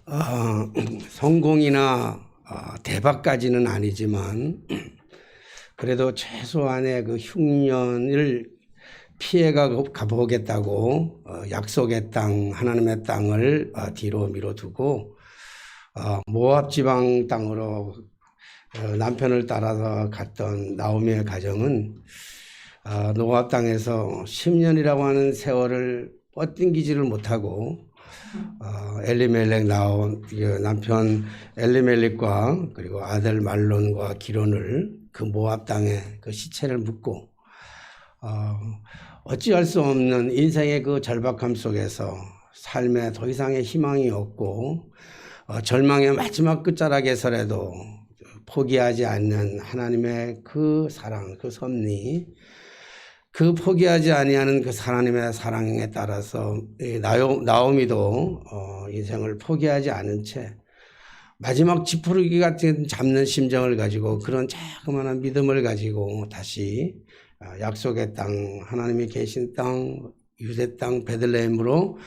어, 성공이나 대박까지는 아니지만 그래도 최소한의 그 흉년을 피해가 가보겠다고 약속의 땅, 하나님의 땅을 뒤로 미뤄두고 모압 지방 땅으로 남편을 따라서 갔던 나오미의 가정은 모압 땅에서 10년이라고 하는 세월을 뻗당기지를 못하고 엘리멜렉 나온 남편 엘리멜렉과 그리고 아들 말론과 기론을 그 모압 땅에 그 시체를 묻고 어찌할 수 없는 인생의 그 절박함 속에서 삶에 더 이상의 희망이 없고 절망의 마지막 끝자락에서라도 포기하지 않는 하나님의 그 사랑, 그 섭리, 그 포기하지 아니하는 그 하나님의 사랑에 따라서 나오미도 인생을 포기하지 않은 채 마지막 지푸르기 같은 잡는 심정을 가지고 그런 자그마한 믿음을 가지고 다시 약속의 땅, 하나님이 계신 땅, 유대 땅 베들레헴으로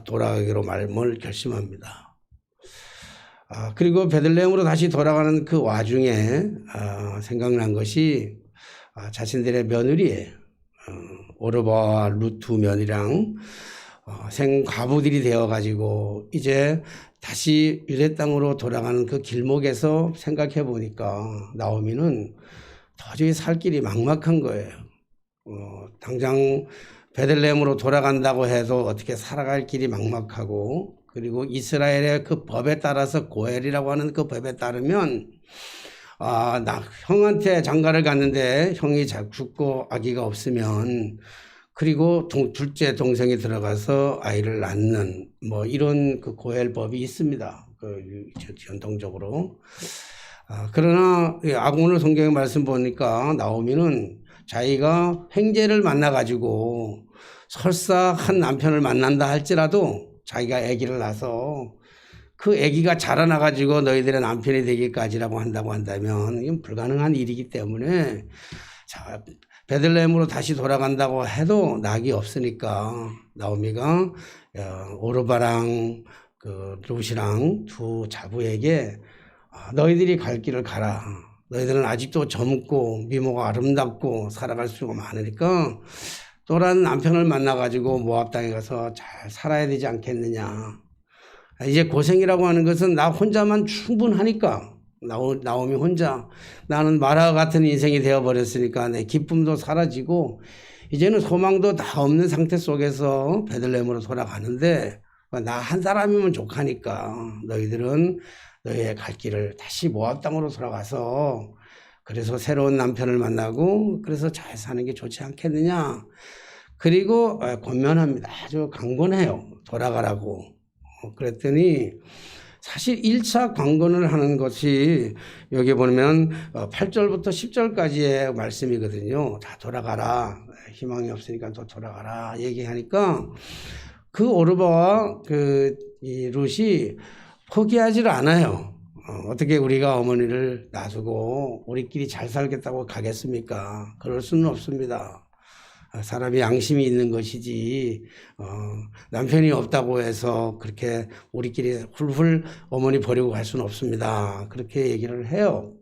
돌아가기로 마음을 결심합니다. 그리고 베들레헴으로 다시 돌아가는 그 와중에 생각난 것이 자신들의 며느리예요. 오르바와 룻 두 며느리랑 생과부들이 되어가지고 이제 다시 유대 땅으로 돌아가는 그 길목에서 생각해 보니까 나오미는 도저히 살 길이 막막한 거예요. 당장 베들레헴으로 돌아간다고 해도 어떻게 살아갈 길이 막막하고, 그리고 이스라엘의 그 법에 따라서 고엘이라고 하는 그 법에 따르면 나 형한테 장가를 갔는데 형이 죽고 아기가 없으면, 그리고 둘째 동생이 들어가서 아이를 낳는 뭐 이런 그 고엘법이 있습니다. 그 전통적으로. 그러나 오늘 성경의 말씀 보니까 나오미는 자기가 형제를 만나가지고 설사 한 남편을 만난다 할지라도 자기가 아기를 낳아서 그 아기가 자라나가지고 너희들의 남편이 되기까지라고 한다고 한다면 이건 불가능한 일이기 때문에 베들레헴으로 다시 돌아간다고 해도 낙이 없으니까 나오미가 오르바랑 그 룻이랑 두 자부에게 너희들이 갈 길을 가라. 너희들은 아직도 젊고 미모가 아름답고 살아갈 수가 많으니까 또한 남편을 만나가지고 모압 땅에 가서 잘 살아야 되지 않겠느냐. 이제 고생이라고 하는 것은 나 혼자만 충분하니까, 나오미 혼자, 나는 마라 같은 인생이 되어버렸으니까 내 기쁨도 사라지고 이제는 소망도 다 없는 상태 속에서 베들레헴으로 돌아가는데 나 한 사람이면 족하니까 너희들은 너희의 갈 길을 다시 모압 땅으로 돌아가서 그래서 새로운 남편을 만나고 그래서 잘 사는 게 좋지 않겠느냐. 그리고 권면합니다. 아주 강권해요. 돌아가라고. 그랬더니 사실 1차 강권을 하는 것이 여기 보면 8절부터 10절까지의 말씀이거든요. 다 돌아가라. 희망이 없으니까 또 돌아가라. 얘기하니까 그 오르바와 이 룻이 포기하지를 않아요. 어떻게 우리가 어머니를 놔두고 우리끼리 잘 살겠다고 가겠습니까? 그럴 수는 없습니다. 사람이 양심이 있는 것이지 남편이 없다고 해서 그렇게 우리끼리 훌훌 어머니 버리고 갈 수는 없습니다. 그렇게 얘기를 해요.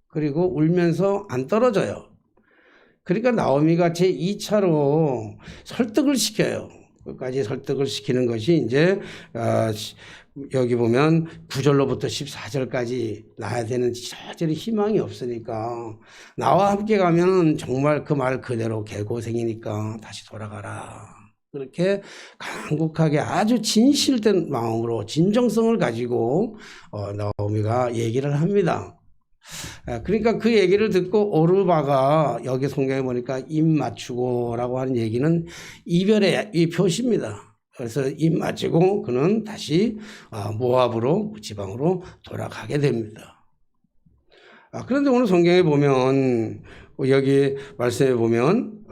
그리고 울면서 안 떨어져요. 그러니까 나오미가 제2차로 설득을 시켜요. 끝까지 설득을 시키는 것이 이제 여기 보면 9절로부터 14절까지 나야 되는 저절히 희망이 없으니까 나와 함께 가면 정말 그 말 그대로 개고생이니까 다시 돌아가라. 그렇게 간곡하게 아주 진실된 마음으로 진정성을 가지고 나오미가 얘기를 합니다. 그러니까 그 얘기를 듣고 오르바가 여기 성경에 보니까 입 맞추고라고 하는 얘기는 이별의 이 표시입니다. 그래서 입 맞추고 그는 다시 모압으로 지방으로 돌아가게 됩니다. 그런데 오늘 성경에 보면 여기 말씀에 보면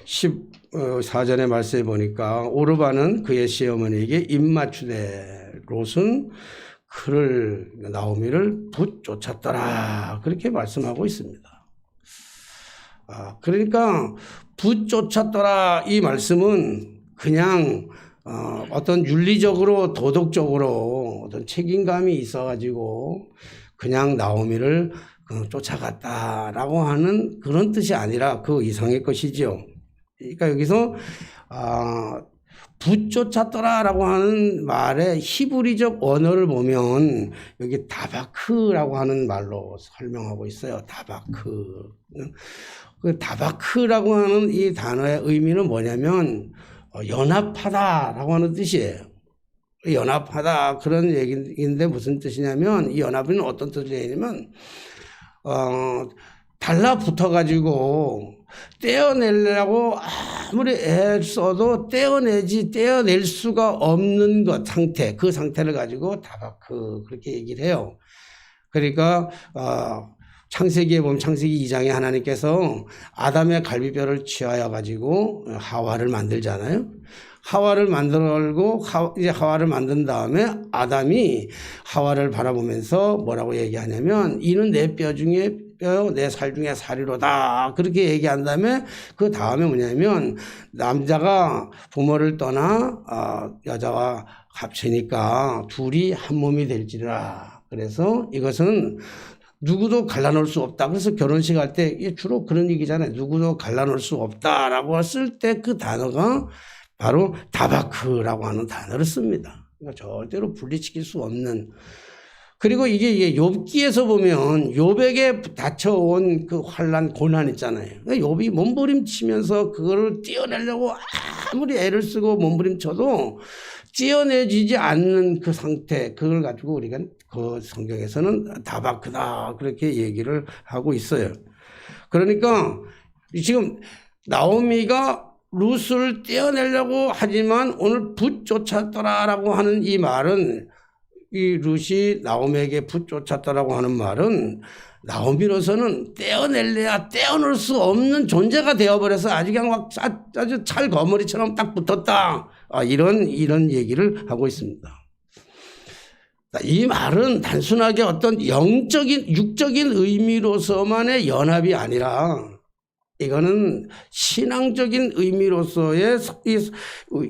14절의 말씀에 보니까 오르바는 그의 시어머니에게 입 맞추되 롯은 그를 나오미를 붙쫓았더라. 그렇게 말씀하고 있습니다. 그러니까 붙쫓았더라 이 말씀은 그냥 어떤 윤리적으로 도덕적으로 어떤 책임감이 있어가지고 그냥 나오미를 쫓아갔다라고 하는 그런 뜻이 아니라 그 이상의 것이죠. 그러니까 여기서 붙쫓았더라라고 하는 말의 히브리적 언어를 보면 여기 다바크라고 하는 말로 설명하고 있어요. 다바크. 그 다바크라고 하는 이 단어의 의미는 뭐냐면 연합하다라고 하는 뜻이에요. 연합하다 그런 얘기인데 무슨 뜻이냐면 이 연합은 어떤 뜻이냐면 달라붙어가지고 떼어내려고 아무리 애를 써도 떼어낼 수가 없는 것 상태, 그 상태를 가지고 다바크 그렇게 얘기를 해요. 그러니까 창세기에 보면 창세기 2장에 하나님께서 아담의 갈비뼈를 취하여 가지고 하와를 만들잖아요. 하와를 만들고 이제 하와를 만든 다음에 아담이 하와를 바라보면서 뭐라고 얘기하냐면 이는 내 뼈 중에 뼈, 내 살 중에 살이로다. 그렇게 얘기한 다음에 그 다음에 뭐냐면 남자가 부모를 떠나 여자와 합치니까 둘이 한 몸이 될지라. 그래서 이것은 누구도 갈라놓을 수 없다. 그래서 결혼식 할 때 주로 그런 얘기잖아요. 누구도 갈라놓을 수 없다라고 쓸 때 그 단어가 바로 다바크라고 하는 단어를 씁니다. 그러니까 절대로 분리시킬 수 없는. 그리고 이게 욥기에서 보면 욥에게 닥쳐온 그 환난 고난 있잖아요. 그러니까 욥이 몸부림치면서 그거를 떼어내려고 아무리 애를 쓰고 몸부림쳐도 떼어내지지 않는 그 상태, 그걸 가지고 우리가 그 성경에서는 다바크다 그렇게 얘기를 하고 있어요. 그러니까 지금 나오미가 룻을 떼어내려고 하지만 오늘 붙쫓았더라라고 하는 이 말은, 이 룻이 나오미에게 붙쫓았더라고 하는 말은 나오미로서는 떼어낼래야 떼어낼 수 없는 존재가 되어버려서 아주 그냥 막 아주 찰거머리처럼 딱 붙었다. 이런 얘기를 하고 있습니다. 이 말은 단순하게 어떤 영적인 육적인 의미로서만의 연합이 아니라 이거는 신앙적인 의미로서의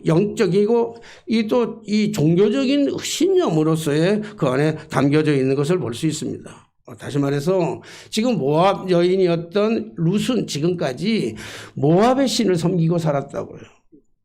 영적이고 이 종교적인 신념으로서의 그 안에 담겨져 있는 것을 볼 수 있습니다. 다시 말해서 지금 모압 여인이었던 룻은 지금까지 모압의 신을 섬기고 살았다고요.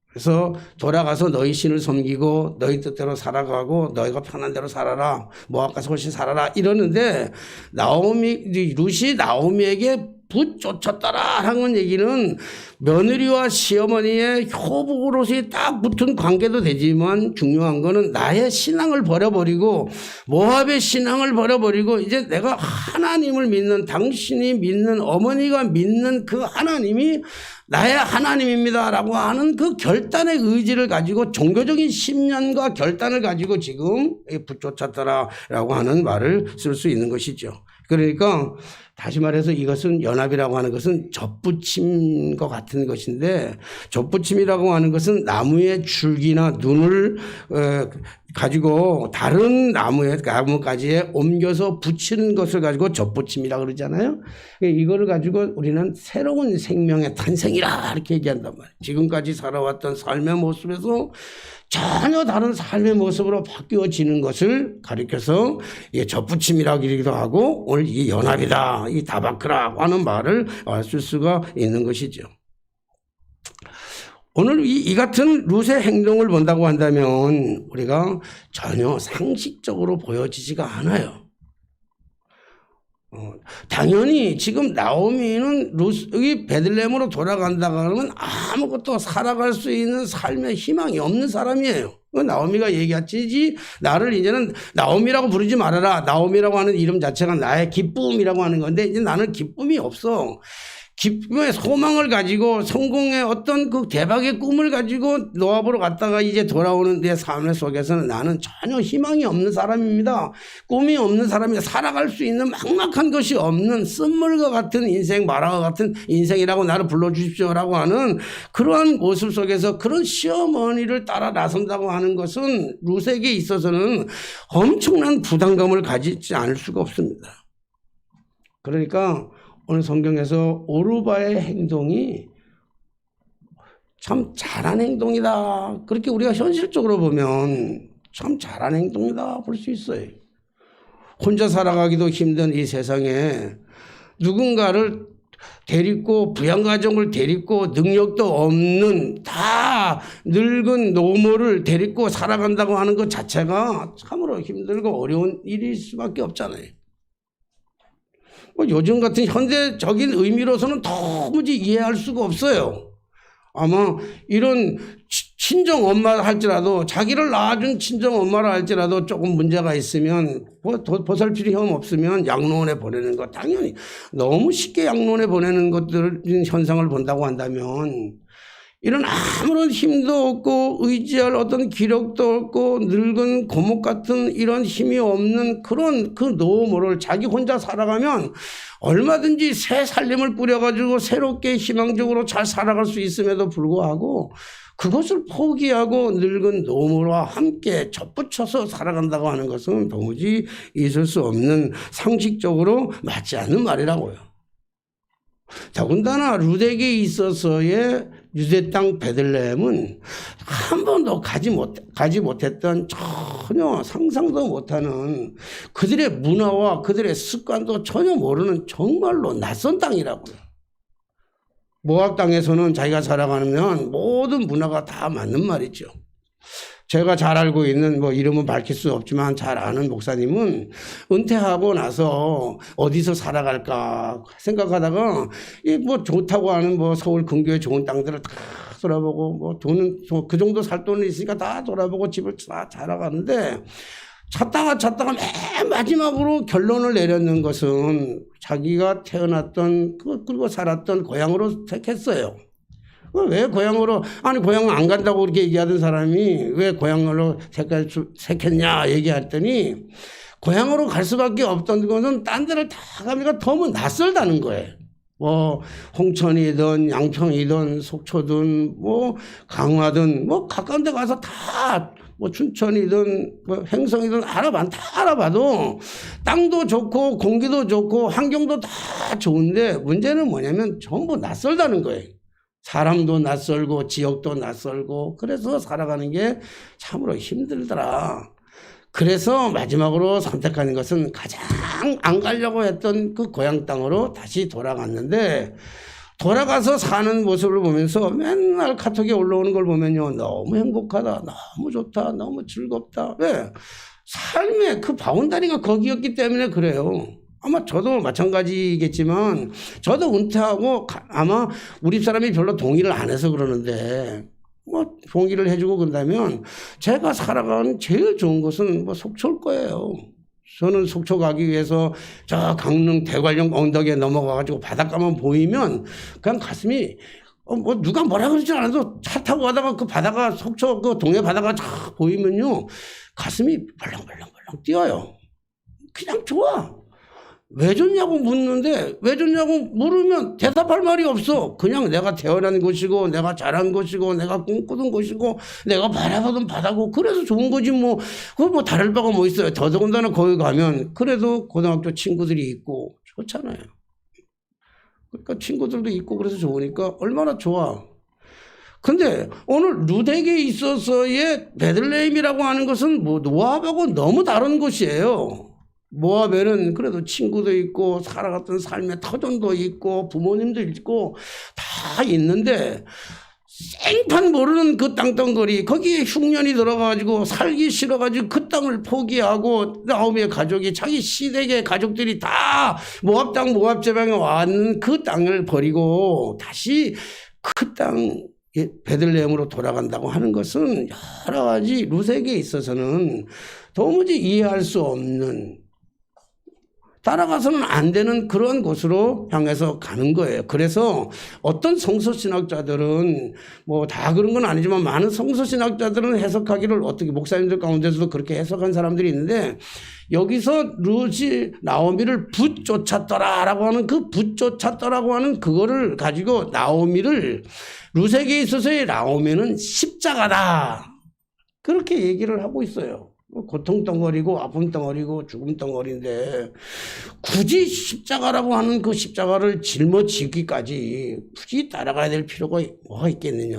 그래서 돌아가서 너희 신을 섬기고 너희 뜻대로 살아가고 너희가 편한 대로 살아라. 모압 가서 훨씬 살아라. 이러는데 룻이 나오미에게 붙쫓았더라 하는 얘기는 며느리와 시어머니의 효부로서 딱 붙은 관계도 되지만 중요한 거는 나의 신앙을 버려버리고 모압의 신앙을 버려버리고 이제 내가 하나님을 믿는, 당신이 믿는, 어머니가 믿는 그 하나님이 나의 하나님입니다라고 하는 그 결단의 의지를 가지고 종교적인 신념과 결단을 가지고 지금 붙쫓았더라라고 하는 말을 쓸 수 있는 것이죠. 그러니까 다시 말해서 이것은 연합이라고 하는 것은 접붙임과 같은 것인데, 접붙임이라고 하는 것은 나무의 줄기나 눈을 가지고 다른 나무까지 옮겨서 붙이는 것을 가지고 접붙임이라고 그러잖아요. 이거를 가지고 우리는 새로운 생명의 탄생이라 이렇게 얘기한단 말이에요. 지금까지 살아왔던 삶의 모습에서 전혀 다른 삶의 모습으로 바뀌어지는 것을 가리켜서 접붙임이라고 하기도 하고 오늘 이 연합이다, 이 다바크라고 하는 말을 쓸 수가 있는 것이죠. 오늘 이 같은 룻의 행동을 본다고 한다면 우리가 전혀 상식적으로 보여지지가 않아요. 당연히 지금 나오미는 룻이 베들레헴으로 돌아간다고 하면 아무것도 살아갈 수 있는 삶의 희망이 없는 사람이에요. 나오미가 얘기했지, 나를 이제는 나오미라고 부르지 말아라. 나오미라고 하는 이름 자체가 나의 기쁨이라고 하는 건데 이제 나는 기쁨이 없어. 기쁨의 소망을 가지고 성공의 어떤 그 대박의 꿈을 가지고 모압으로 갔다가 이제 돌아오는 내 삶 속에서는 나는 전혀 희망이 없는 사람입니다. 꿈이 없는 사람이 살아갈 수 있는 막막한 것이 없는 쓴물과 같은 인생, 마라와 같은 인생이라고 나를 불러주십시오라고 하는 그러한 모습 속에서 그런 시어머니를 따라 나선다고 하는 것은 룻에게 있어서는 엄청난 부담감을 가지지 않을 수가 없습니다. 그러니까 오늘 성경에서 오르바의 행동이 참 잘한 행동이다. 그렇게 우리가 현실적으로 보면 참 잘한 행동이다 볼 수 있어요. 혼자 살아가기도 힘든 이 세상에 누군가를 데리고 부양가정을 데리고 능력도 없는 다 늙은 노모를 데리고 살아간다고 하는 것 자체가 참으로 힘들고 어려운 일일 수밖에 없잖아요. 요즘 같은 현대적인 의미로서는 도무지 이해할 수가 없어요. 아마 이런 친정 엄마 할지라도 자기를 낳아준 친정 엄마라 할지라도 조금 문제가 있으면 보살필 혐 없으면 양로원에 보내는 거 당연히 너무 쉽게 양로원에 보내는 것들 현상을 본다고 한다면 이런 아무런 힘도 없고 의지할 어떤 기력도 없고 늙은 고목 같은 이런 힘이 없는 그런 그 노모를 자기 혼자 살아가면 얼마든지 새 살림을 꾸려가지고 새롭게 희망적으로 잘 살아갈 수 있음에도 불구하고 그것을 포기하고 늙은 노모와 함께 접붙여서 살아간다고 하는 것은 도무지 있을 수 없는 상식적으로 맞지 않는 말이라고요. 더군다나 루덱에 있어서의 유대 땅 베들레헴은 한 번도 가지 못했던 전혀 상상도 못하는 그들의 문화와 그들의 습관도 전혀 모르는 정말로 낯선 땅이라고요. 모압 땅에서는 자기가 살아가면 모든 문화가 다 맞는 말이죠. 제가 잘 알고 있는 이름은 밝힐 수 없지만 잘 아는 목사님은 은퇴하고 나서 어디서 살아갈까 생각하다가 좋다고 하는 서울 근교의 좋은 땅들을 다 돌아보고 돈은 그 정도 살 돈이 있으니까 다 돌아보고 집을 다 살아가는데 찾다가 맨 마지막으로 결론을 내렸는 것은 자기가 태어났던 그리고 살았던 고향으로 택했어요. 왜 고향으로 고향 안 간다고 그렇게 얘기하던 사람이 왜 고향으로 택했냐 얘기했더니 고향으로 갈 수밖에 없던 것은 딴 데를 다 가니까 너무 낯설다는 거예요. 홍천이든 양평이든 속초든 강화든 가까운 데 가서 다 춘천이든 행성이든 다 알아봐도 땅도 좋고 공기도 좋고 환경도 다 좋은데 문제는 뭐냐면 전부 낯설다는 거예요. 사람도 낯설고 지역도 낯설고 그래서 살아가는 게 참으로 힘들더라. 그래서 마지막으로 선택하는 것은 가장 안 가려고 했던 그 고향 땅으로 다시 돌아갔는데 돌아가서 사는 모습을 보면서 맨날 카톡에 올라오는 걸 보면요. 너무 행복하다. 너무 좋다. 너무 즐겁다. 왜? 삶의 그 바운다리가 거기였기 때문에 그래요. 아마 저도 마찬가지겠지만 저도 은퇴하고 아마 우리 사람이 별로 동의를 안 해서 그러는데 동의를 해주고 그런다면 제가 살아가는 제일 좋은 곳은 속초일 거예요. 저는 속초 가기 위해서 저 강릉 대관령 언덕에 넘어가가지고 바닷가만 보이면 그냥 가슴이 누가 뭐라 그러지 않아도 차 타고 가다가 그 바다가 속초 그 동해 바다가 쫙 보이면요 가슴이 벌렁벌렁 뛰어요. 그냥 좋아. 왜 좋냐고 묻는데 왜 좋냐고 물으면 대답할 말이 없어. 그냥 내가 태어난 곳이고 내가 자란 곳이고 내가 꿈꾸던 곳이고 내가 바라보던 바다고 그래서 좋은 거지 그거 다를 바가 뭐 있어요. 더더군다나 거기 가면 그래도 고등학교 친구들이 있고 좋잖아요. 그러니까 친구들도 있고 그래서 좋으니까 얼마나 좋아. 근데 오늘 루덱에 있어서의 베들레헴이라고 하는 것은 모압하고 너무 다른 곳이에요. 모압에는 그래도 친구도 있고 살아갔던 삶의 터전도 있고 부모님도 있고 다 있는데 생판 모르는 그 땅덩거리 거기에 흉년이 들어가지고 살기 싫어가지고 그 땅을 포기하고 나오미의 가족이 자기 시댁의 가족들이 다 모압 땅 모압 제방에 왔는 그 땅을 버리고 다시 그 땅 베들레헴으로 돌아간다고 하는 것은 여러 가지 루덱에 있어서는 도무지 이해할 수 없는 따라가서는 안 되는 그런 곳으로 향해서 가는 거예요. 그래서 어떤 성서신학자들은 다 그런 건 아니지만 많은 성서신학자들은 해석하기를 어떻게 목사님들 가운데서도 그렇게 해석한 사람들이 있는데 여기서 룻이 나오미를 붙쫓았더라라고 하는 그 붙쫓았더라고 하는 그거를 가지고 나오미를 룻에게 있어서의 나오미는 십자가다 그렇게 얘기를 하고 있어요. 고통 덩어리고 아픔 덩어리고 죽음 덩어리인데 굳이 십자가라고 하는 그 십자가를 짊어지기까지 굳이 따라가야 될 필요가 뭐가 있겠느냐.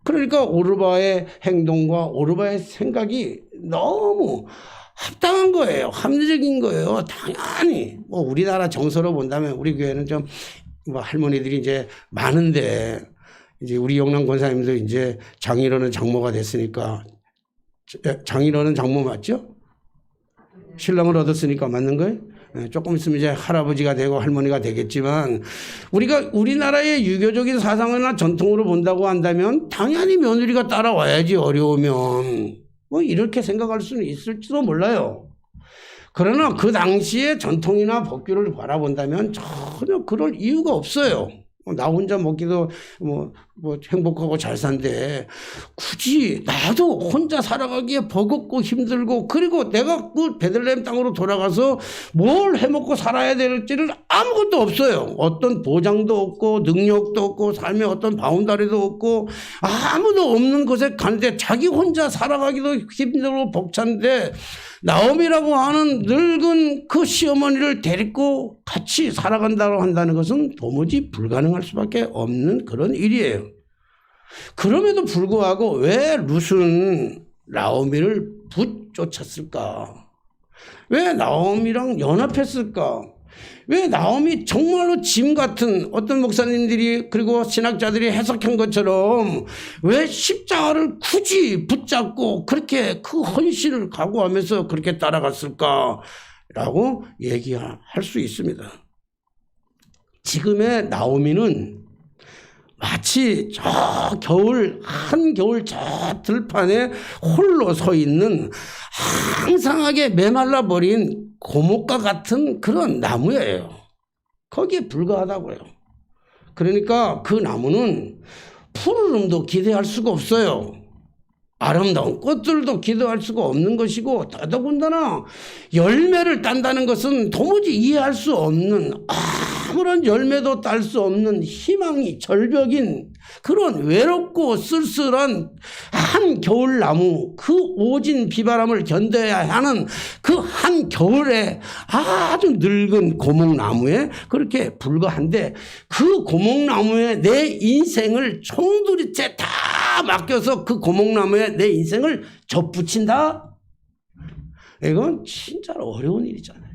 그러니까 오르바의 행동과 오르바의 생각이 너무 합당한 거예요. 합리적인 거예요. 당연히 뭐 우리나라 정서로 본다면 우리 교회는 좀 뭐 할머니들이 이제 많은데 이제 우리 영남 권사님도 이제 장인어른 장모가 됐으니까 장인어른 장모 맞죠? 신랑을 얻었으니까 맞는 거예요? 조금 있으면 이제 할아버지가 되고 할머니가 되겠지만 우리가 우리나라의 유교적인 사상이나 전통으로 본다고 한다면 당연히 며느리가 따라와야지 어려우면 뭐 이렇게 생각할 수는 있을지도 몰라요. 그러나 그 당시의 전통이나 법규를 바라본다면 전혀 그럴 이유가 없어요. 나 혼자 먹기도 뭐 행복하고 잘 산데 굳이 나도 혼자 살아가기에 버겁고 힘들고 그리고 내가 그 베들레헴 땅으로 돌아가서 뭘 해먹고 살아야 될지를 아무것도 없어요. 어떤 보장도 없고 능력도 없고 삶의 어떤 바운다리도 없고 아무도 없는 곳에 가는데 자기 혼자 살아가기도 힘들고 벅찬데 나오미라고 하는 늙은 그 시어머니를 데리고 같이 살아간다고 한다는 것은 도무지 불가능할 수밖에 없는 그런 일이에요. 그럼에도 불구하고 왜 룻은 나오미를 붙쫓았을까? 왜 나오미랑 연합했을까? 왜 나오미 정말로 짐 같은 어떤 목사님들이 그리고 신학자들이 해석한 것처럼 왜 십자가를 굳이 붙잡고 그렇게 그 헌신을 각오하면서 그렇게 따라갔을까라고 얘기할 수 있습니다. 지금의 나오미는 마치 저 겨울 한겨울 저 들판에 홀로 서 있는 항상하게 메말라 버린 고목과 같은 그런 나무예요. 거기에 불과하다고요. 그러니까 그 나무는 푸르름도 기대할 수가 없어요. 아름다운 꽃들도 기대할 수가 없는 것이고 더더군다나 열매를 딴다는 것은 도무지 이해할 수 없는 아무런 열매도 딸 수 없는 희망이 절벽인 그런 외롭고 쓸쓸한 한 겨울나무 그 오진 비바람을 견뎌야 하는 그 한 겨울에 아주 늙은 고목나무에 그렇게 불과한데 그 고목나무에 내 인생을 총두리째 다 맡겨서 그 고목나무에 내 인생을 접붙인다? 이건 진짜 어려운 일이잖아요.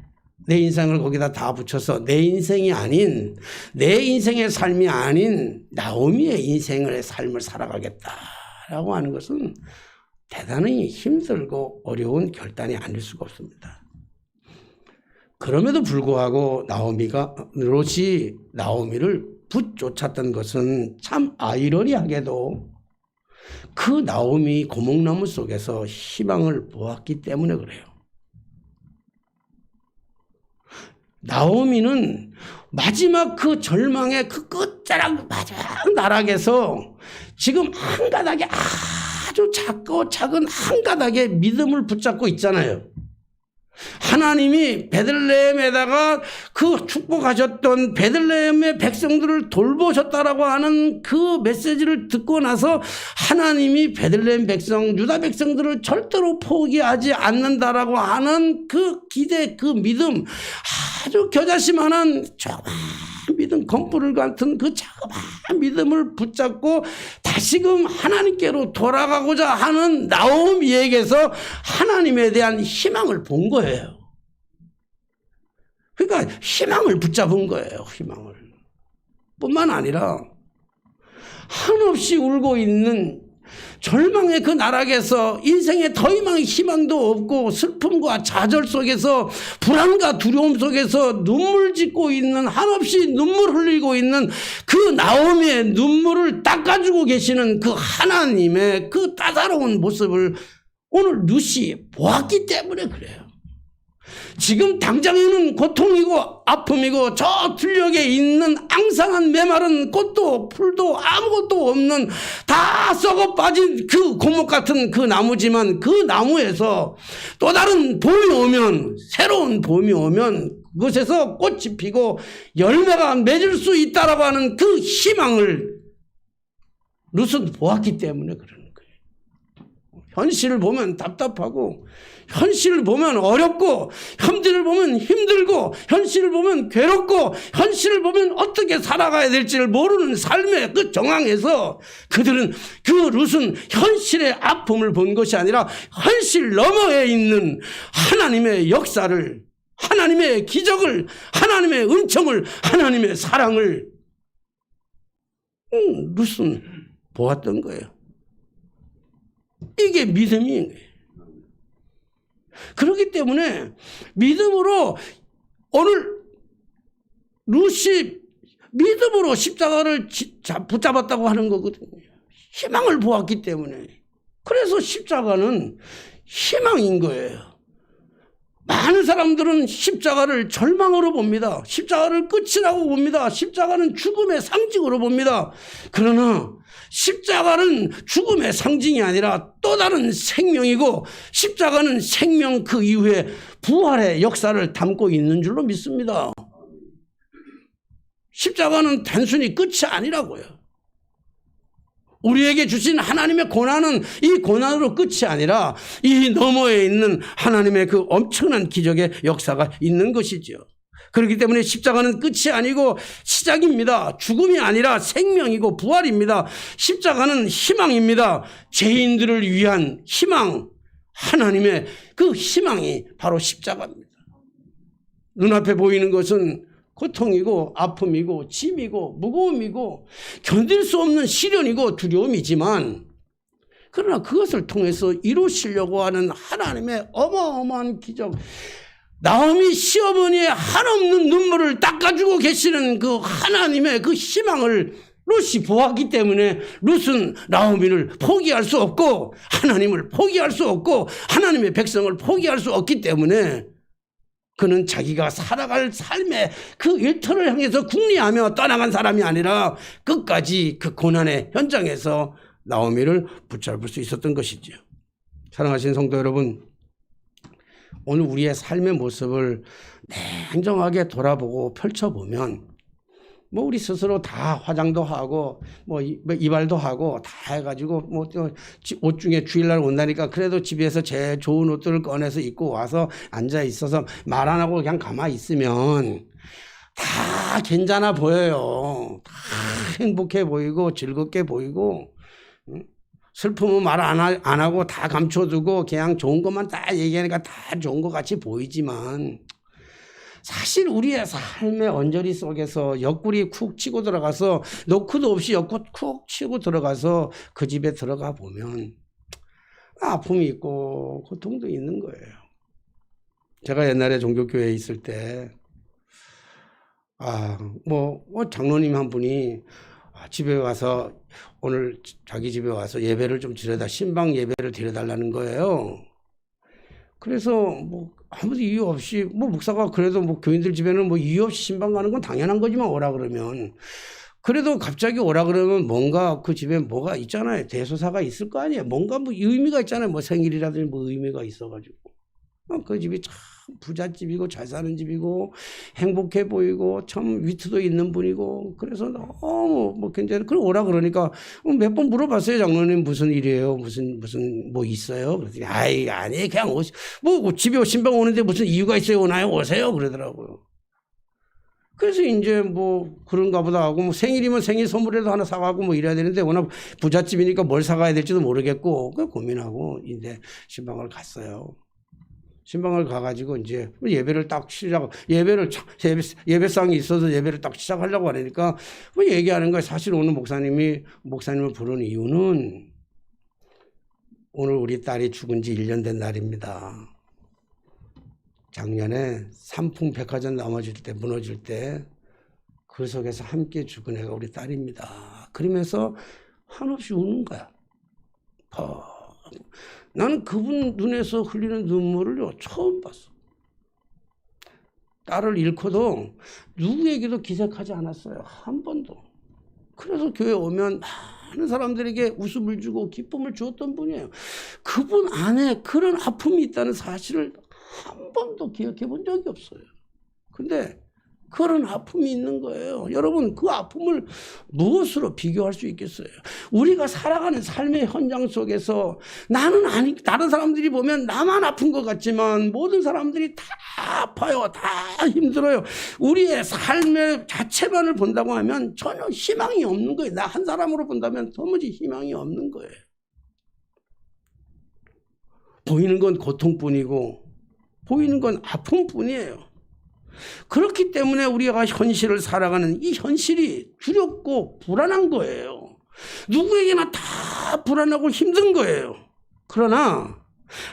내 인생을 거기다 다 붙여서 내 인생이 아닌 내 인생의 삶이 아닌 나오미의 인생의 삶을 살아가겠다라고 하는 것은 대단히 힘들고 어려운 결단이 아닐 수가 없습니다. 그럼에도 불구하고 롯이 나오미를 붙쫓았던 것은 참 아이러니하게도 그 나오미 고목나무 속에서 희망을 보았기 때문에 그래요. 나오미는 마지막 그 절망의 그 끝자락 마지막 나락에서 지금 한 가닥의 아주 작고 작은 한 가닥의 믿음을 붙잡고 있잖아요. 하나님이 베들레헴에다가 그 축복하셨던 베들레헴의 백성들을 돌보셨다라고 하는 그 메시지를 듣고 나서 하나님이 베들레헴 백성, 유다 백성들을 절대로 포기하지 않는다라고 하는 그 기대, 그 믿음, 아주 겨자씨만한 조그만 믿음, 건불을 같은 그 조그만 믿음을 붙잡고 다시금 하나님께로 돌아가고자 하는 나오미에게서 하나님에 대한 희망을 본 거예요. 그러니까 희망을 붙잡은 거예요. 희망을. 뿐만 아니라 한없이 울고 있는 절망의 그 나락에서 인생에 더 이상 희망도 없고 슬픔과 좌절 속에서 불안과 두려움 속에서 눈물 짓고 있는 한없이 눈물 흘리고 있는 그 나오미의 눈물을 닦아주고 계시는 그 하나님의 그 따사로운 모습을 오늘 룻이 보았기 때문에 그래요. 지금 당장에는 고통이고 아픔이고 저 들녘에 있는 앙상한 메마른 꽃도 풀도 아무것도 없는 다 썩어 빠진 그 고목 같은 그 나무지만 그 나무에서 또 다른 봄이 오면 새로운 봄이 오면 그곳에서 꽃이 피고 열매가 맺을 수 있다라고 하는 그 희망을 룻은 보았기 때문에 그러는 거예요. 현실을 보면 답답하고, 현실을 보면 어렵고, 현실을 보면 힘들고, 현실을 보면 괴롭고, 현실을 보면 어떻게 살아가야 될지를 모르는 삶의 그 정황에서 그들은 그 룻은 현실의 아픔을 본 것이 아니라 현실 너머에 있는 하나님의 역사를, 하나님의 기적을, 하나님의 은총을, 하나님의 사랑을 룻은 보았던 거예요. 이게 믿음인 거예요. 그렇기 때문에 믿음으로 오늘 룻이 믿음으로 십자가를 붙잡았다고 하는 거거든요. 희망을 보았기 때문에. 그래서 십자가는 희망인 거예요. 많은 사람들은 십자가를 절망으로 봅니다. 십자가를 끝이라고 봅니다. 십자가는 죽음의 상징으로 봅니다. 그러나 십자가는 죽음의 상징이 아니라 또 다른 생명이고, 십자가는 생명 그 이후에 부활의 역사를 담고 있는 줄로 믿습니다. 십자가는 단순히 끝이 아니라고요. 우리에게 주신 하나님의 고난은 이 고난으로 끝이 아니라 이 너머에 있는 하나님의 그 엄청난 기적의 역사가 있는 것이죠. 그렇기 때문에 십자가는 끝이 아니고 시작입니다. 죽음이 아니라 생명이고 부활입니다. 십자가는 희망입니다. 죄인들을 위한 희망, 하나님의 그 희망이 바로 십자가입니다. 눈앞에 보이는 것은 고통이고 아픔이고 짐이고 무거움이고 견딜 수 없는 시련이고 두려움이지만, 그러나 그것을 통해서 이루시려고 하는 하나님의 어마어마한 기적, 나오미 시어머니의 한없는 눈물을 닦아주고 계시는 그 하나님의 그 희망을 룻이 보았기 때문에 룻은 나오미를 포기할 수 없고, 하나님을 포기할 수 없고, 하나님의 백성을 포기할 수 없기 때문에 그는 자기가 살아갈 삶의 그 일터를 향해서 궁리하며 떠나간 사람이 아니라 끝까지 그 고난의 현장에서 나오미를 붙잡을 수 있었던 것이죠. 사랑하신 성도 여러분, 오늘 우리의 삶의 모습을 냉정하게 돌아보고 펼쳐보면, 뭐 우리 스스로 다 화장도 하고 뭐 이발도 하고 다 해가지고 뭐 옷 중에 주일날 온다니까 그래도 집에서 제일 좋은 옷들을 꺼내서 입고 와서 앉아 있어서 말 안 하고 그냥 가만히 있으면 다 괜찮아 보여요. 다 행복해 보이고 즐겁게 보이고, 슬픔은 말 안 하고 다 감춰두고 그냥 좋은 것만 다 얘기하니까 다 좋은 것 같이 보이지만, 사실 우리의 삶의 언저리 속에서 옆구리 쿡 치고 들어가서 노크도 없이 옆구리 쿡 치고 들어가서 그 집에 들어가 보면 아픔이 있고 고통도 있는 거예요. 제가 옛날에 종교교회에 있을 때 장로님 한 분이 집에 와서 오늘 자기 집에 와서 예배를 좀 드려다 신방 예배를 드려달라는 거예요. 그래서 아무 이유 없이 목사가 그래도 교인들 집에는 이유 없이 신방 가는 건 당연한 거지만 오라 그러면, 그래도 갑자기 오라 그러면 뭔가 그 집에 뭐가 있잖아요. 대소사가 있을 거 아니에요. 뭔가 의미가 있잖아요. 생일이라든지 의미가 있어가지고. 그 집이 참 부잣집이고 잘 사는 집이고 행복해 보이고 참 위트도 있는 분이고, 그래서 너무 굉장히 그럼 오라 그러니까 몇 번 물어봤어요. 장로님 무슨 일이에요? 무슨 있어요? 그랬더니 아니 그냥 집에 신방 오는데 무슨 이유가 있어요? 오나요? 오세요? 그러더라고요. 그래서 이제 그런가 보다 하고 생일이면 생일 선물이라도 하나 사가고 이래야 되는데 워낙 부잣집이니까 뭘 사가야 될지도 모르겠고 고민하고 이제 신방을 갔어요. 신방을 가가지고 이제 예배를 딱 예배상이 있어서 예배를 딱 시작하려고 하니까 얘기하는 거예요. 사실 오늘 목사님을 부른 이유는 오늘 우리 딸이 죽은 지 1년 된 날입니다. 작년에 삼풍 백화점 무너질 때 그 속에서 함께 죽은 애가 우리 딸입니다. 그러면서 한없이 우는 거야. 나는 그분 눈에서 흘리는 눈물을 처음 봤어. 딸을 잃고도 누구에게도 기색하지 않았어요. 한 번도. 그래서 교회 오면 많은 사람들에게 웃음을 주고 기쁨을 주었던 분이에요. 그분 안에 그런 아픔이 있다는 사실을 한 번도 기억해 본 적이 없어요. 근데 그런 아픔이 있는 거예요. 여러분, 그 아픔을 무엇으로 비교할 수 있겠어요? 우리가 살아가는 삶의 현장 속에서 나는 아니, 다른 사람들이 보면 나만 아픈 것 같지만 모든 사람들이 다 아파요. 다 힘들어요. 우리의 삶의 자체만을 본다고 하면 전혀 희망이 없는 거예요. 나 한 사람으로 본다면 도무지 희망이 없는 거예요. 보이는 건 고통뿐이고 보이는 건 아픔뿐이에요. 그렇기 때문에 우리가 현실을 살아가는 이 현실이 두렵고 불안한 거예요. 누구에게나 다 불안하고 힘든 거예요. 그러나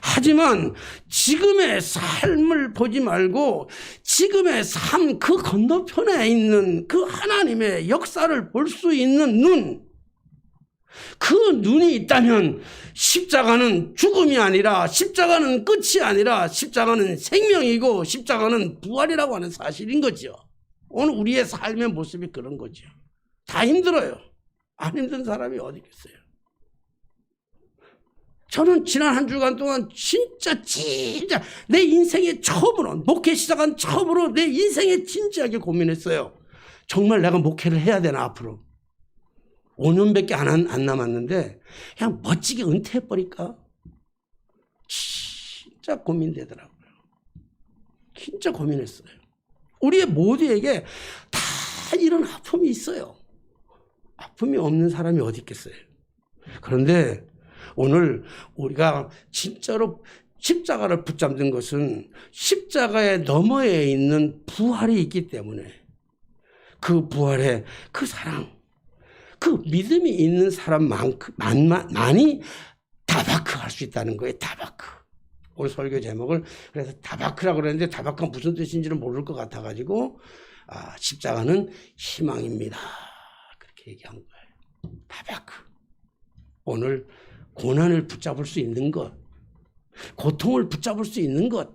하지만 지금의 삶을 보지 말고 지금의 삶 그 건너편에 있는 그 하나님의 역사를 볼 수 있는 눈, 그 눈이 있다면 십자가는 죽음이 아니라 십자가는 끝이 아니라 십자가는 생명이고 십자가는 부활이라고 하는 사실인 거죠. 오늘 우리의 삶의 모습이 그런 거죠. 다 힘들어요. 안 힘든 사람이 어디 있겠어요. 저는 지난 한 주간 동안 진짜 내 인생에 처음으로 목회 시작한 처음으로 내 인생에 진지하게 고민했어요. 정말 내가 목회를 해야 되나 앞으로. 5년밖에 안 남았는데 그냥 멋지게 은퇴해버릴까? 진짜 고민되더라고요. 진짜 고민했어요. 우리의 모두에게 다 이런 아픔이 있어요. 아픔이 없는 사람이 어디 있겠어요. 그런데 오늘 우리가 진짜로 십자가를 붙잡는 것은 십자가의 너머에 있는 부활이 있기 때문에 그 부활의 그 사랑, 그 믿음이 있는 사람만이 다바크 할 수 있다는 거예요. 다바크. 오늘 설교 제목을 그래서 다바크라고 그랬는데 다바크가 무슨 뜻인지는 모를 것 같아가지고 십자가는 희망입니다. 그렇게 얘기한 거예요. 다바크. 오늘 고난을 붙잡을 수 있는 것, 고통을 붙잡을 수 있는 것,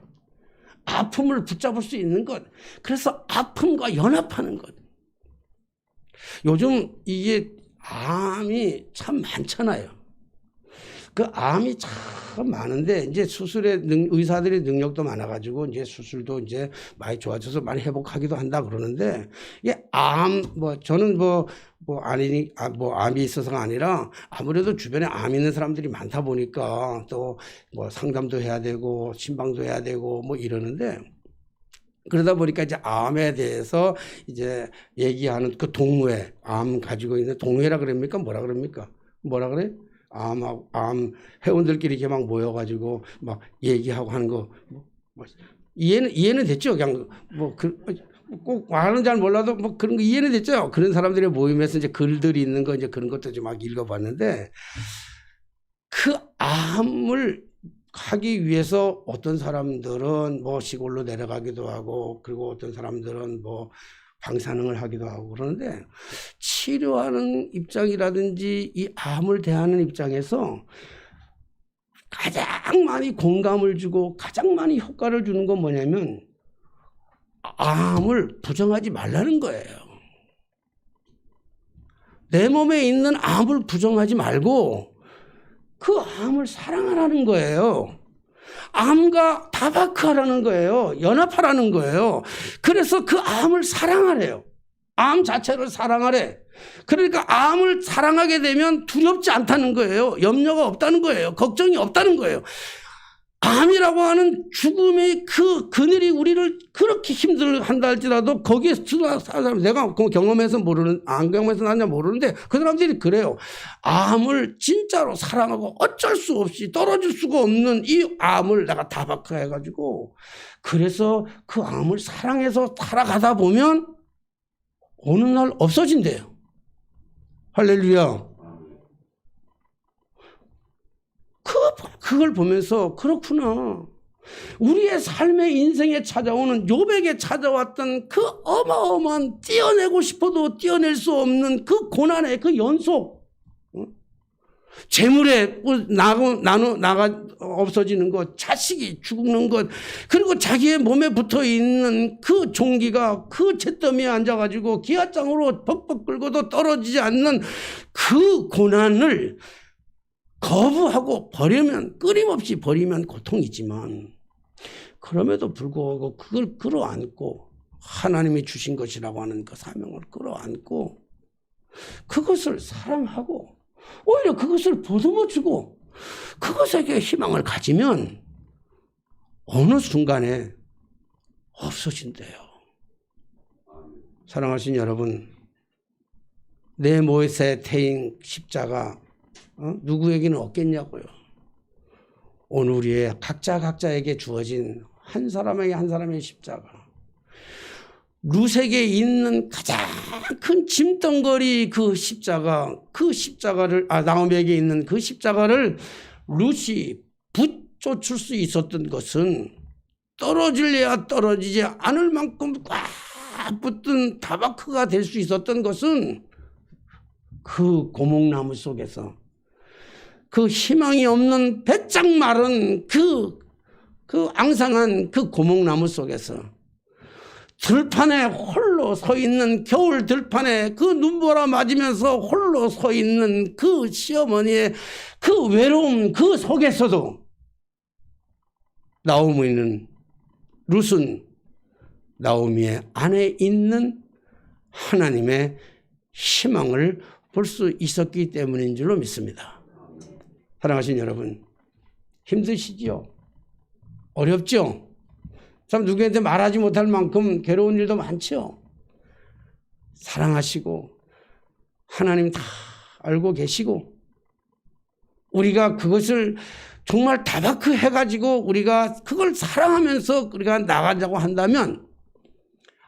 아픔을 붙잡을 수 있는 것, 그래서 아픔과 연합하는 것. 요즘 이게 암이 참 많잖아요. 그 암이 참 많은데 이제 수술에 의사들의 능력도 많아가지고 이제 수술도 이제 많이 좋아져서 많이 회복하기도 한다 그러는데 이게 저는 암이 있어서가 아니라 아무래도 주변에 암 있는 사람들이 많다 보니까 또 뭐 상담도 해야 되고 신방도 해야 되고 뭐 이러는데. 그러다 보니까 이제 암에 대해서 이제 얘기하는 그 동호회, 암 가지고 있는 동호회라 그럽니까? 뭐라 그래? 암 회원들끼리 이렇게 막 모여가지고 막 얘기하고 하는 거, 이해는 됐죠? 그냥 꼭 말은 잘 몰라도 뭐 그런 거 이해는 됐죠? 그런 사람들의 모임에서 이제 글들이 있는 거 이제 그런 것도 좀 막 읽어봤는데 그 암을 하기 위해서 어떤 사람들은 뭐 시골로 내려가기도 하고 그리고 어떤 사람들은 뭐 방사능을 하기도 하고 그러는데 치료하는 입장이라든지 이 암을 대하는 입장에서 가장 많이 공감을 주고 가장 많이 효과를 주는 건 뭐냐면 암을 부정하지 말라는 거예요. 내 몸에 있는 암을 부정하지 말고 그 암을 사랑하라는 거예요. 암과 다바크하라는 거예요. 연합하라는 거예요. 그래서 그 암을 사랑하래요. 암 자체를 사랑하래. 그러니까 암을 사랑하게 되면 두렵지 않다는 거예요. 염려가 없다는 거예요. 걱정이 없다는 거예요. 암이라고 하는 죽음의 그늘이 우리를 그렇게 힘들한다 할지라도 거기에 사람 내가 경험해서 안 경험해서 나냐 모르는데 그 사람들이 그래요. 암을 진짜로 사랑하고 어쩔 수 없이 떨어질 수가 없는 이 암을 내가 다바크해가지고 그래서 그 암을 사랑해서 살아가다 보면 어느 날 없어진대요. 할렐루야. 그걸 보면서 그렇구나. 우리의 삶의 인생에 찾아오는 욥에게 찾아왔던 그 어마어마한 떼어내고 싶어도 떼어낼 수 없는 그 고난의 그 연속. 재물에 나가 없어지는 것, 자식이 죽는 것, 그리고 자기의 몸에 붙어 있는 그 종기가 그 잿더미에 앉아가지고 기아장으로 벅벅 끓고도 떨어지지 않는 그 고난을 거부하고 끊임없이 버리면 고통이지만, 그럼에도 불구하고 그걸 끌어안고 하나님이 주신 것이라고 하는 그 사명을 끌어안고 그것을 사랑하고 오히려 그것을 보듬어주고 그것에게 희망을 가지면 어느 순간에 없어진대요. 사랑하신 여러분, 내 못에 태인 십자가 누구에게는 없겠냐고요. 오늘 우리의 각자에게 주어진 한 사람의 십자가, 룻에게 있는 가장 큰 짐덩거리 그 십자가를 나오미에게 있는 그 십자가를 룻이 붙여줄 수 있었던 것은 떨어질래야 떨어지지 않을 만큼 꽉 붙은 다바크가 될 수 있었던 것은 그 고목나무 속에서 그 희망이 없는 배짱 마른 그 앙상한 그 고목나무 속에서 들판에 홀로 서 있는 겨울 들판에 그 눈보라 맞으면서 홀로 서 있는 그 시어머니의 그 외로움 그 속에서도 룻은 나오미의 안에 있는 하나님의 희망을 볼 수 있었기 때문인 줄로 믿습니다. 사랑하신 여러분, 힘드시지요? 어렵죠? 참 누구한테 말하지 못할 만큼 괴로운 일도 많죠? 사랑하시고 하나님 다 알고 계시고 우리가 그것을 정말 다바크 해가지고 우리가 그걸 사랑하면서 우리가 나가자고 한다면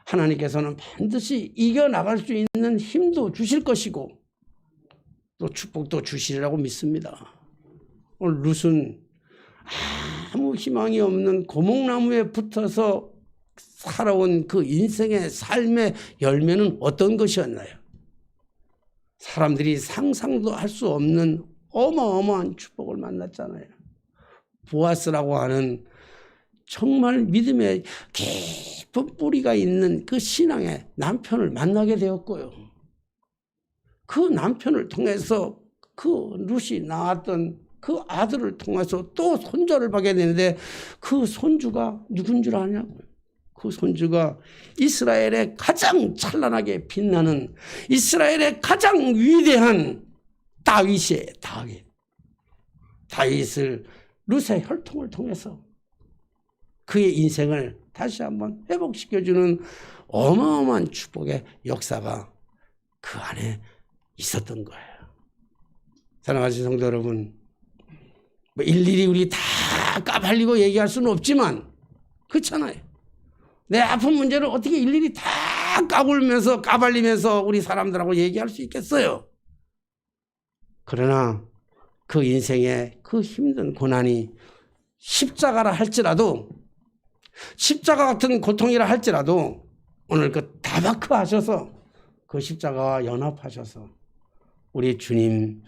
하나님께서는 반드시 이겨나갈 수 있는 힘도 주실 것이고 또 축복도 주시리라고 믿습니다. 오늘 룻은 아무 희망이 없는 고목나무에 붙어서 살아온 그 인생의 삶의 열매는 어떤 것이었나요? 사람들이 상상도 할 수 없는 어마어마한 축복을 만났잖아요. 보아스라고 하는 정말 믿음의 깊은 뿌리가 있는 그 신앙의 남편을 만나게 되었고요. 그 남편을 통해서 그 룻이 낳았던 그 아들을 통해서 또 손자를 받게 되는데 그 손주가 누군 줄 아냐고요. 그 손주가 이스라엘의 가장 찬란하게 빛나는 이스라엘의 가장 위대한 다윗이에요. 다윗을 룻의 혈통을 통해서 그의 인생을 다시 한번 회복시켜주는 어마어마한 축복의 역사가 그 안에 있었던 거예요. 사랑하신 성도 여러분, 일일이 우리 다 까발리고 얘기할 수는 없지만 그렇잖아요. 내 아픈 문제를 어떻게 일일이 다 까발리면서 우리 사람들하고 얘기할 수 있겠어요. 그러나 그 인생의 그 힘든 고난이 십자가라 할지라도 십자가 같은 고통이라 할지라도 오늘 그 다바크 하셔서 그 십자가와 연합하셔서 우리 주님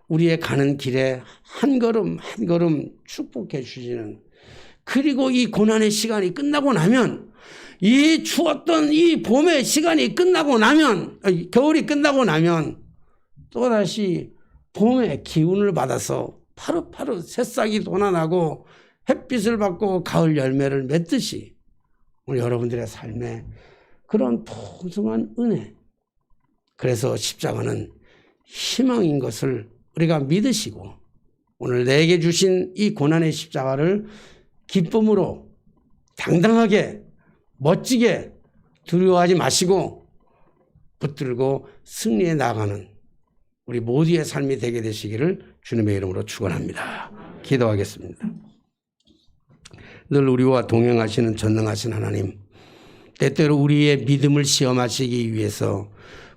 우리의 가는 길에 한 걸음 한 걸음 축복해 주시는 그리고 이 고난의 시간이 끝나고 나면 이 추웠던 이 봄의 시간이 끝나고 나면 겨울이 끝나고 나면 또다시 봄의 기운을 받아서 파릇파릇 새싹이 돋아나고 햇빛을 받고 가을 열매를 맺듯이 우리 여러분들의 삶에 그런 풍성한 은혜 그래서 십자가는 희망인 것을 우리가 믿으시고 오늘 내게 주신 이 고난의 십자가를 기쁨으로 당당하게 멋지게 두려워하지 마시고 붙들고 승리해 나가는 우리 모두의 삶이 되게 되시기를 주님의 이름으로 축원합니다. 기도하겠습니다. 늘 우리와 동행하시는 전능하신 하나님, 때때로 우리의 믿음을 시험하시기 위해서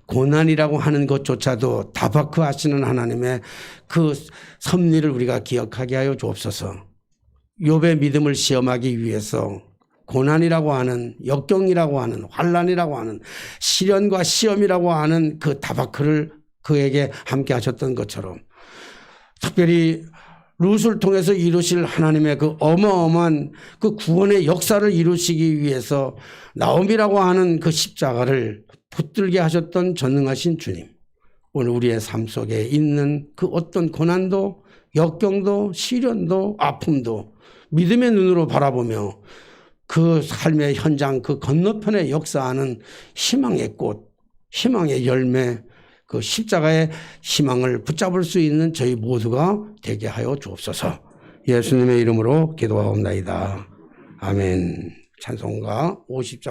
고난이라고 하는 것조차도 다바크 하시는 하나님의 그 섭리를 우리가 기억하게 하여 주옵소서. 욥의 믿음을 시험하기 위해서 고난이라고 하는 역경이라고 하는 환난이라고 하는 시련과 시험이라고 하는 그 다바크를 그에게 함께 하셨던 것처럼 특별히 룻을 통해서 이루실 하나님의 그 어마어마한 그 구원의 역사를 이루시기 위해서 나오미라고 하는 그 십자가를 붙들게 하셨던 전능하신 주님, 오늘 우리의 삶 속에 있는 그 어떤 고난도 역경도 시련도 아픔도 믿음의 눈으로 바라보며 그 삶의 현장 그 건너편에 역사하는 희망의 꽃, 희망의 열매, 그 십자가의 희망을 붙잡을 수 있는 저희 모두가 되게 하여 주옵소서. 예수님의 이름으로 기도하옵나이다. 아멘. 찬송가 50장